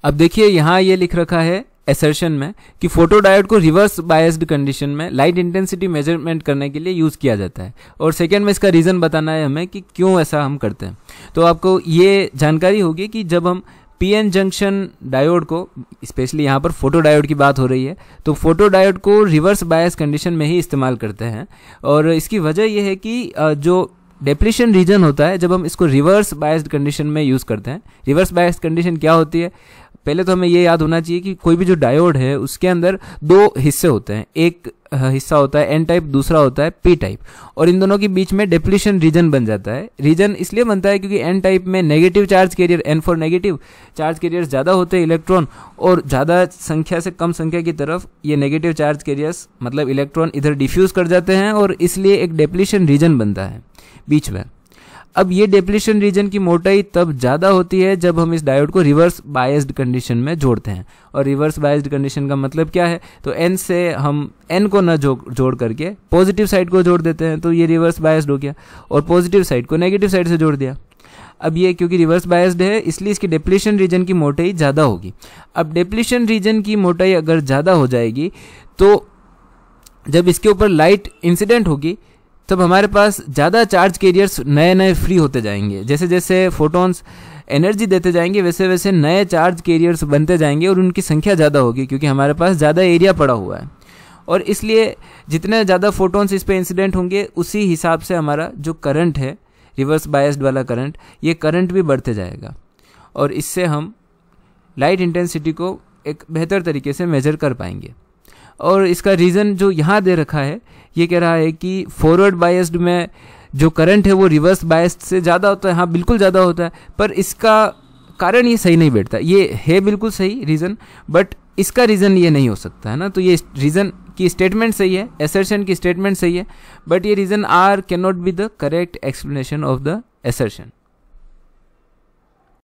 अब देखिए यहाँ ये लिख रखा है एसर्शन में कि फोटोडायोड को रिवर्स बायस्ड कंडीशन में लाइट इंटेंसिटी मेजरमेंट करने के लिए यूज़ किया जाता है, और सेकेंड में इसका रीज़न बताना है हमें कि क्यों ऐसा हम करते हैं। तो आपको ये जानकारी होगी कि जब हम पीएन जंक्शन डायोड को, स्पेशली यहाँ पर फोटोडायोड की बात हो रही है, तो फोटोडायोड को रिवर्स बायस कंडीशन में ही इस्तेमाल करते हैं। और इसकी वजह यह है कि जो डेप्लीशन रीजन होता है, जब हम इसको रिवर्स बायस्ड कंडीशन में यूज़ करते हैं। रिवर्स बायस्ड कंडीशन क्या होती है, पहले तो हमें ये याद होना चाहिए कि कोई भी जो डायोड है उसके अंदर दो हिस्से होते हैं, एक हिस्सा होता है एन टाइप, दूसरा होता है पी टाइप, और इन दोनों के बीच में डेप्लीशन रीजन बन जाता है। रीजन इसलिए बनता है क्योंकि एन टाइप में negative charge carrier, N for negative charge carriers ज़्यादा होते हैं इलेक्ट्रॉन, और ज़्यादा संख्या से कम संख्या की तरफ ये नेगेटिव चार्ज कैरियर्स मतलब इलेक्ट्रॉन इधर डिफ्यूज़ कर जाते हैं, और इसलिए एक डेप्लीशन रीजन बनता है बीच में। अब ये डेप्लीशन रीजन की मोटाई तब ज़्यादा होती है जब हम इस डायोड को रिवर्स बायस्ड कंडीशन में जोड़ते हैं। और रिवर्स बायस्ड कंडीशन का मतलब क्या है, तो एन से हम एन को न जोड़ करके पॉजिटिव साइड को जोड़ देते हैं, तो ये रिवर्स बायस्ड हो गया, और पॉजिटिव साइड को नेगेटिव साइड से जोड़ दिया। अब ये क्योंकि रिवर्स बायस्ड है इसलिए इसकी डेप्लीशन रीजन की मोटाई ज़्यादा होगी। अब डेप्लीशन रीजन की मोटाई अगर ज़्यादा हो जाएगी तो जब इसके ऊपर लाइट इंसिडेंट होगी तब हमारे पास ज़्यादा चार्ज कैरियर्स नए नए फ्री होते जाएंगे। जैसे जैसे फोटॉन्स एनर्जी देते जाएंगे वैसे वैसे नए चार्ज कैरियर्स बनते जाएंगे, और उनकी संख्या ज़्यादा होगी क्योंकि हमारे पास ज़्यादा एरिया पड़ा हुआ है। और इसलिए जितने ज़्यादा फोटॉन्स इस पर इंसिडेंट होंगे उसी हिसाब से हमारा जो करंट है, रिवर्स बायस्ड वाला करंट, ये करंट भी बढ़ते जाएगा, और इससे हम लाइट इंटेंसिटी को एक बेहतर तरीके से मेजर कर पाएंगे। और इसका रीज़न जो यहाँ दे रखा है ये कह रहा है कि फॉरवर्ड बायस्ड में जो करंट है वो रिवर्स बायस्ड से ज़्यादा होता है। हाँ, बिल्कुल ज़्यादा होता है, पर इसका कारण ये सही नहीं बैठता। ये है बिल्कुल सही रीज़न, बट इसका रीज़न ये नहीं हो सकता है ना। तो ये रीज़न की स्टेटमेंट सही है, एसर्शन की स्टेटमेंट सही है, बट ये reason R can not be the correct explanation of the assertion.